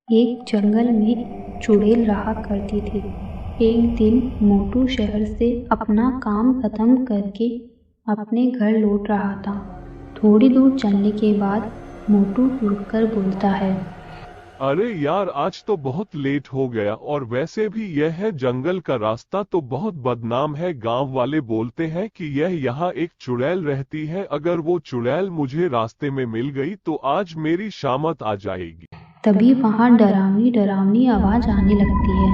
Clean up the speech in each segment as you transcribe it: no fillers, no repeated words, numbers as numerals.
एक जंगल में चुड़ैल रहा करती थी। एक दिन मोटू शहर से अपना काम खत्म करके अपने घर लौट रहा था। थोड़ी दूर चलने के बाद मोटू रुककर बोलता है, अरे यार, आज तो बहुत लेट हो गया और वैसे भी यह है जंगल का रास्ता तो बहुत बदनाम है। गांव वाले बोलते हैं कि यह यहाँ एक चुड़ैल रहती है। अगर वो चुड़ैल मुझे रास्ते में मिल गई तो आज मेरी शामत आ जाएगी। तभी वहां डरावनी डरावनी आवाज आने लगती है।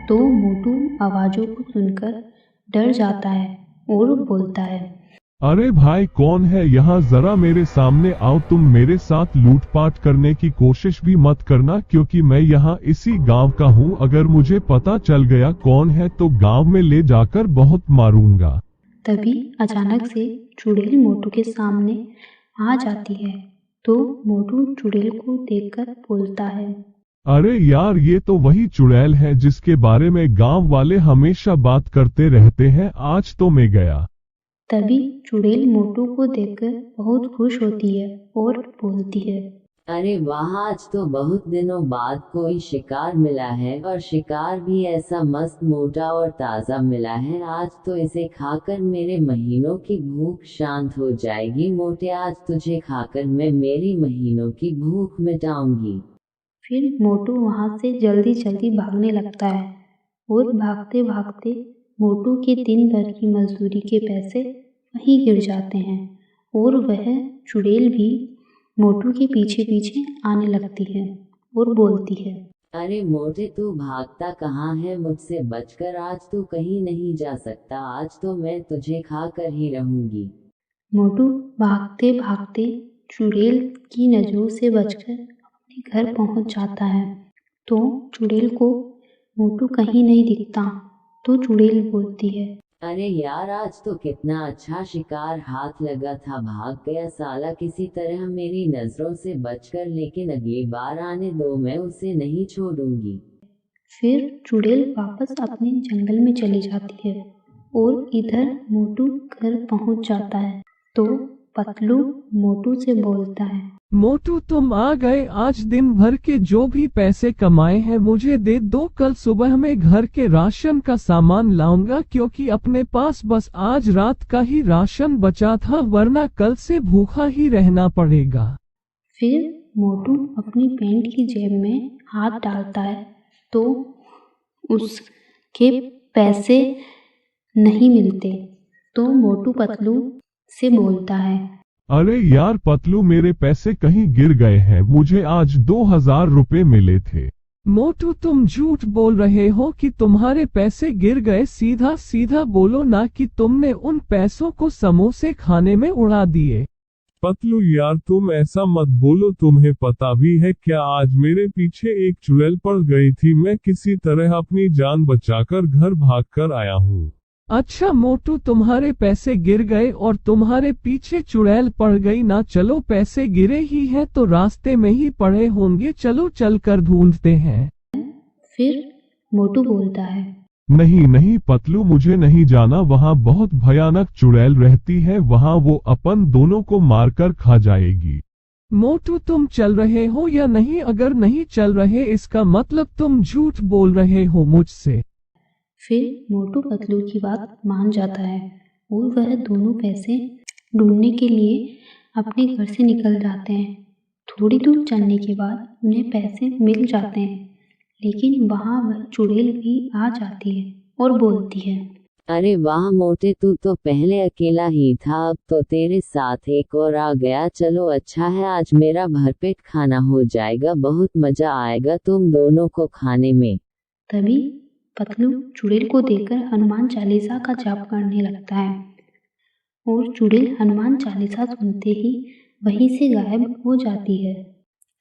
तो मोटू आवाजों को सुनकर डर जाता है और बोलता है, अरे भाई, कौन है यहाँ? जरा मेरे सामने आओ। तुम मेरे साथ लूटपाट करने की कोशिश भी मत करना, क्योंकि मैं यहाँ इसी गांव का हूँ। अगर मुझे पता चल गया कौन है तो गांव में ले जाकर बहुत मारूंगा। तभी अचानक से चुड़ैल मोटू के सामने आ जाती है। तो मोटू चुड़ैल को देखकर बोलता है, अरे यार, ये तो वही चुड़ैल है जिसके बारे में गांव वाले हमेशा बात करते रहते हैं। आज तो मैं गया। तभी चुड़ैल मोटू को देखकर बहुत खुश होती है और बोलती है, अरे वाह, आज तो बहुत दिनों बाद कोई शिकार मिला है और शिकार भी ऐसा मस्त मोटा और ताज़ा मिला है। आज तो इसे खाकर मेरे महीनों की भूख शांत हो जाएगी। मोटे, आज तुझे खाकर मैं मेरी महीनों की भूख मिटाऊंगी। फिर मोटू वहां से जल्दी जल्दी भागने लगता है और भागते भागते मोटू के दिन भर की मजदूरी के पैसे वहीं गिर जाते हैं और वह चुड़ैल भी मोटू के पीछे पीछे आने लगती है और बोलती है, अरे मोटे, तू भागता कहाँ है? मुझसे बचकर आज तू कहीं नहीं जा सकता। आज तो मैं तुझे खाकर ही रहूंगी। मोटू भागते भागते चुड़ैल की नजरों से बचकर अपने घर पहुंच जाता है। तो चुड़ैल को मोटू कहीं नहीं दिखता। तो चुड़ैल बोलती है, अरे यार, आज तो कितना अच्छा शिकार हाथ लगा था। भाग गया साला किसी तरह मेरी नजरों से बचकर, लेकिन अगली बार आने दो, मैं उसे नहीं छोड़ूंगी। फिर चुड़ैल वापस अपने जंगल में चली जाती है और इधर मोटू घर पहुंच जाता है। तो पतलू मोटू से बोलता है, मोटू, तुम आ गए। आज दिन भर के जो भी पैसे कमाए हैं मुझे दे दो। कल सुबह मैं घर के राशन का सामान लाऊंगा, क्योंकि अपने पास बस आज रात का ही राशन बचा था, वरना कल से भूखा ही रहना पड़ेगा। फिर मोटू अपनी पैंट की जेब में हाथ डालता है तो उसके पैसे नहीं मिलते। तो मोटू पतलू से बोलता है, अरे यार पतलू, मेरे पैसे कहीं गिर गए हैं। मुझे आज 2000 रुपए मिले थे। मोटू, तुम झूठ बोल रहे हो कि तुम्हारे पैसे गिर गए। सीधा सीधा बोलो ना कि तुमने उन पैसों को समोसे खाने में उड़ा दिए। पतलू यार, तुम ऐसा मत बोलो। तुम्हें पता भी है क्या, आज मेरे पीछे एक चुड़ैल पड़ गई थी। मैं किसी तरह अपनी जान बचाकर घर भागकर आया हूँ। अच्छा मोटू, तुम्हारे पैसे गिर गए और तुम्हारे पीछे चुड़ैल पड़ गई ना। चलो, पैसे गिरे ही हैं तो रास्ते में ही पड़े होंगे, चलो चलकर ढूंढते हैं। फिर मोटू बोलता है, नहीं नहीं पतलू, मुझे नहीं जाना। वहाँ बहुत भयानक चुड़ैल रहती है। वहाँ वो अपन दोनों को मारकर खा जाएगी। मोटू, तुम चल रहे हो या नहीं? अगर नहीं चल रहे इसका मतलब तुम झूठ बोल रहे हो मुझसे। फिर मोटू पतलू की बात मान जाता है और वह दोनों पैसे ढूंढने के लिए अपने घर से निकल जाते हैं। थोड़ी दूर चलने के बाद उन्हें पैसे मिल जाते हैं, लेकिन वहाँ वह चुड़ैल भी आ जाती है और बोलती है, अरे वाह मोटे, तू तो पहले अकेला ही था, अब तो तेरे साथ एक और आ गया। चलो अच्छा है, आज मेरा भरपेट खाना हो जाएगा। बहुत मजा आएगा तुम दोनों को खाने में। तभी पतलू चुड़ैल को देखकर हनुमान चालीसा का जाप करने लगता है और चुड़ैल हनुमान चालीसा सुनते ही वहीं से गायब हो जाती है।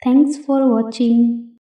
Thanks for watching.